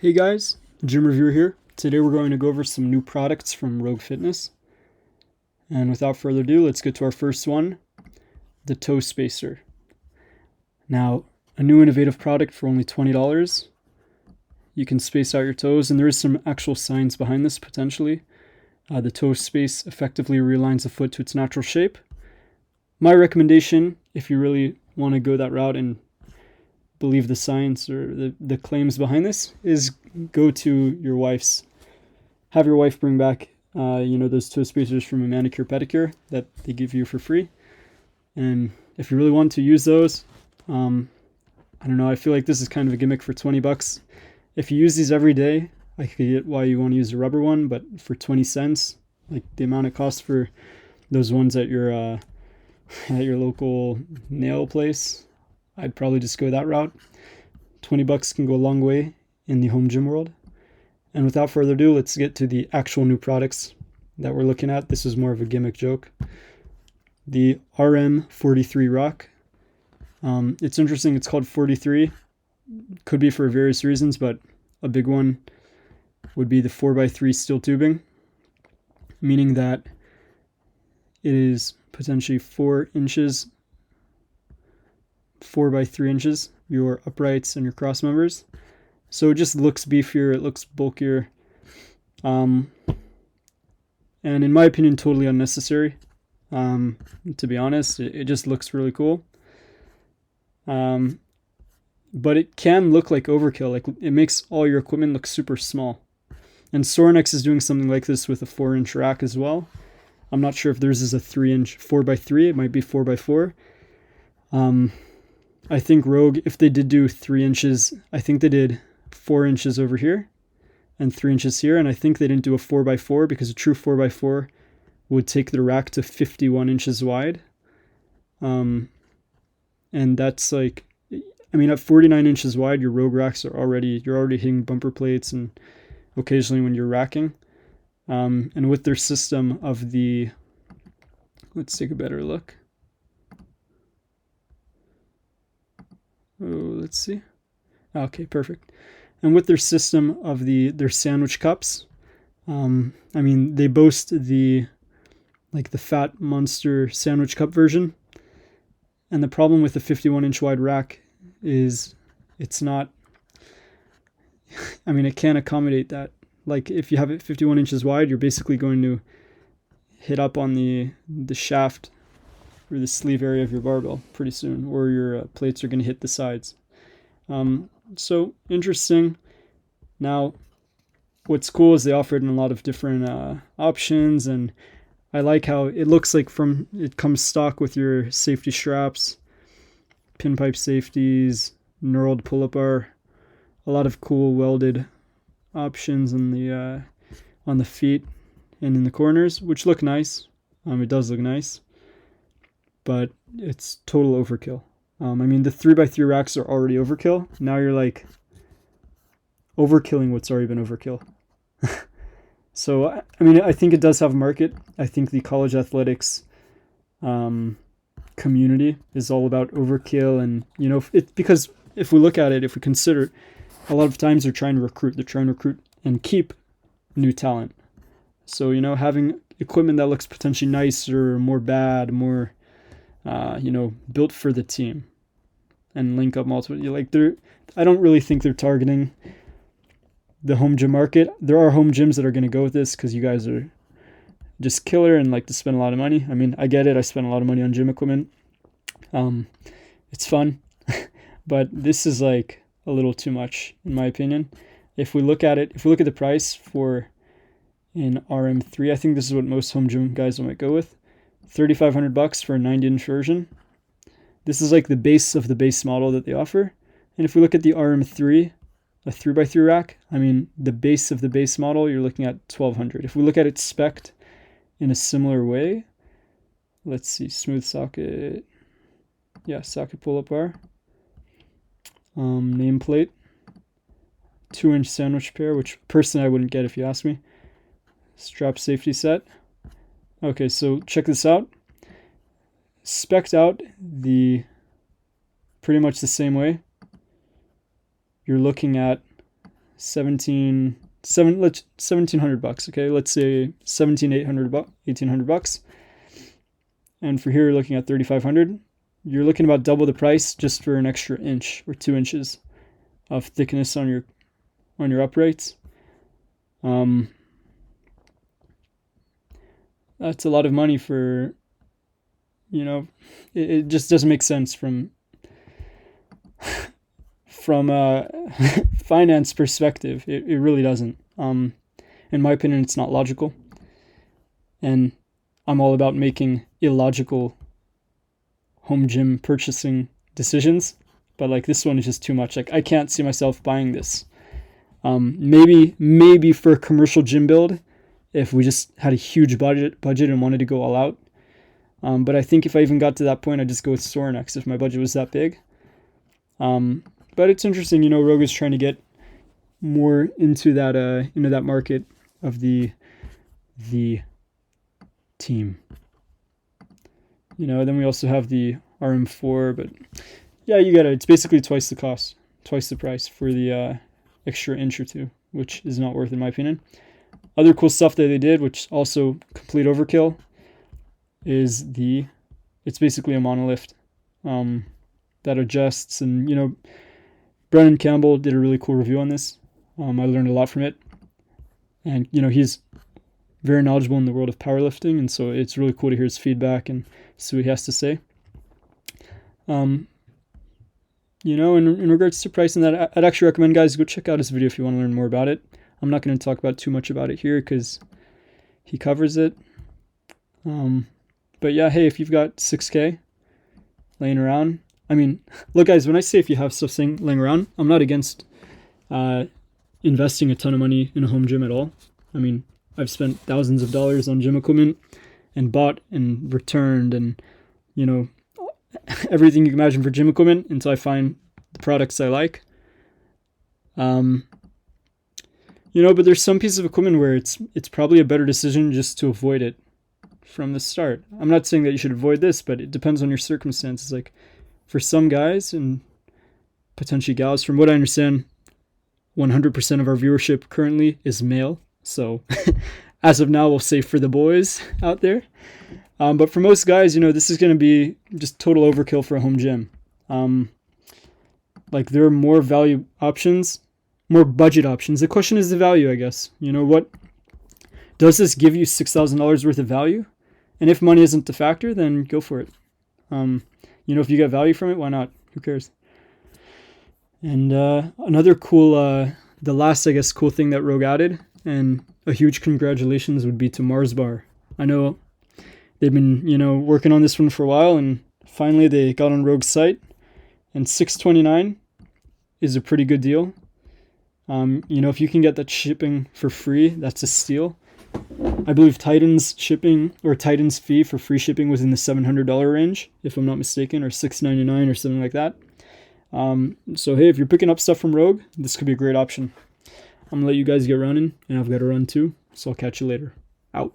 Hey guys, Gym Reviewer here. Today we're going to go over some new products from Rogue Fitness. And without further ado, let's get to our first one, the Toe Spacer. Now, a new innovative product for only $20. You can space out your toes, and there is some actual science behind this potentially. The toe space effectively realigns the foot to its natural shape. My recommendation, if you really want to go that route and believe the science or the claims behind this, is go to your wife's. Have your wife bring back, those toe spacers from a manicure pedicure that they give you for free. And if you really want to use those, I don't know. I feel like this is kind of a gimmick for $20. If you use these every day, I could get why you want to use a rubber one, but for 20 cents, like the amount it costs for those ones at your local nail place, I'd probably just go that route. $20 can go a long way in the home gym world. And without further ado, let's get to the actual new products that we're looking at. This is more of a gimmick joke. The RM43 Rock. It's interesting, it's called 43. Could be for various reasons, but a big one would be the 4x3 steel tubing, meaning that it is potentially 4 by 3 inches, your uprights and your cross members. So it just looks beefier, it looks bulkier. And in my opinion, totally unnecessary. To be honest, it just looks really cool. But it can look like overkill. Like, it makes all your equipment look super small. And Sorinex is doing something like this with a 4-inch rack as well. I'm not sure if theirs is a 3-inch 4x3. It might be 4x4. I think Rogue, if they did do 3 inches, I think they did 4 inches over here and 3 inches here. And I think they didn't do a 4x4 because a true 4x4 would take the rack to 51 inches wide. And that's like, at 49 inches wide, your Rogue racks you're already hitting bumper plates and occasionally when you're racking. And with their system of let's take a better look. Let's see. Okay, perfect. And with their system of their sandwich cups, they boast the Fat Monster sandwich cup version. And the problem with the 51-inch wide rack is it's not, it can't accommodate that. Like, if you have it 51 inches wide, you're basically going to hit up on the shaft or the sleeve area of your barbell pretty soon, or your plates are going to hit the sides. So interesting. Now, what's cool is they offer it in a lot of different options, and I like how it looks like it comes stock with your safety straps, pinpipe safeties, knurled pull-up bar, a lot of cool welded options on the feet and in the corners, which look nice. It does look nice, but it's total overkill. The 3x3 racks are already overkill. Now you're like overkilling what's already been overkill. So, I think it does have a market. I think the college athletics community is all about overkill. And, because if we look at it, if we consider, a lot of times they're trying to recruit and keep new talent. So, having equipment that looks potentially nicer, more built for the team and link up multiple, I don't really think they're targeting the home gym market. There are home gyms that are going to go with this because you guys are just killer and like to spend a lot of money. I get it. I spend a lot of money on gym equipment. It's fun, but this is like a little too much in my opinion. If we look at the price for an RM3, I think this is what most home gym guys might go with. $3,500 for a 90-inch version. This is like the base of the base model that they offer. And if we look at the RM3, a 3x3 rack, the base of the base model, you're looking at $1,200. If we look at it spec'd in a similar way, let's see, smooth socket, socket pull-up bar, nameplate, 2-inch sandwich pair, which personally I wouldn't get if you ask me, strap safety set. Okay, so check this out. Spec'd out pretty much the same way. You're looking at 1700 bucks. Okay, let's say 1800 bucks. And for here, you're looking at 3500. You're looking about double the price just for an extra inch or 2 inches of thickness on your uprights. That's a lot of money for, it just doesn't make sense from a finance perspective. It really doesn't. In my opinion, it's not logical. And I'm all about making illogical home gym purchasing decisions, but like this one is just too much. Like I can't see myself buying this. Maybe for a commercial gym build, if we just had a huge budget and wanted to go all out. But I think if I even got to that point, I'd just go with Sorinex if my budget was that big. But it's interesting, Rogue is trying to get more into that market of the team. Then we also have the RM4, but yeah, you get it. It's basically twice the cost, twice the price for the extra inch or two, which is not worth in my opinion. Other cool stuff that they did, which also complete overkill, is it's basically a monolift that adjusts, and Brennan Campbell did a really cool review on this. I learned a lot from it, and he's very knowledgeable in the world of powerlifting, and so it's really cool to hear his feedback and see what he has to say. In regards to pricing that, I'd actually recommend guys go check out his video if you want to learn more about it. I'm not going to talk about too much about it here because he covers it. But yeah, hey, if you've got 6K laying around, look guys, when I say if you have stuff laying around, I'm not against investing a ton of money in a home gym at all. I've spent thousands of dollars on gym equipment and bought and returned and, everything you can imagine for gym equipment until I find the products I like. But there's some pieces of equipment where it's probably a better decision just to avoid it from the start. I'm not saying that you should avoid this, but it depends on your circumstances. Like for some guys and potentially gals, from what I understand, 100% of our viewership currently is male. So as of now, we'll say for the boys out there. But for most guys, this is going to be just total overkill for a home gym. There are more value options, more budget options. The question is the value, I guess. What does this give you? $6,000 worth of value? And if money isn't the factor, then go for it. If you get value from it, why not? Who cares? And another cool, the last, I guess, cool thing that Rogue added, and a huge congratulations would be to Mars Bar. I know they've been, working on this one for a while, and finally they got on Rogue's site, and $6.29 is a pretty good deal. If you can get that shipping for free, that's a steal. I believe Titan's shipping or Titan's fee for free shipping was in the $700 range, if I'm not mistaken, or $6.99 or something like that. So hey, if you're picking up stuff from Rogue, this could be a great option. I'm gonna let you guys get running, and I've got to run too, so I'll catch you later. Out.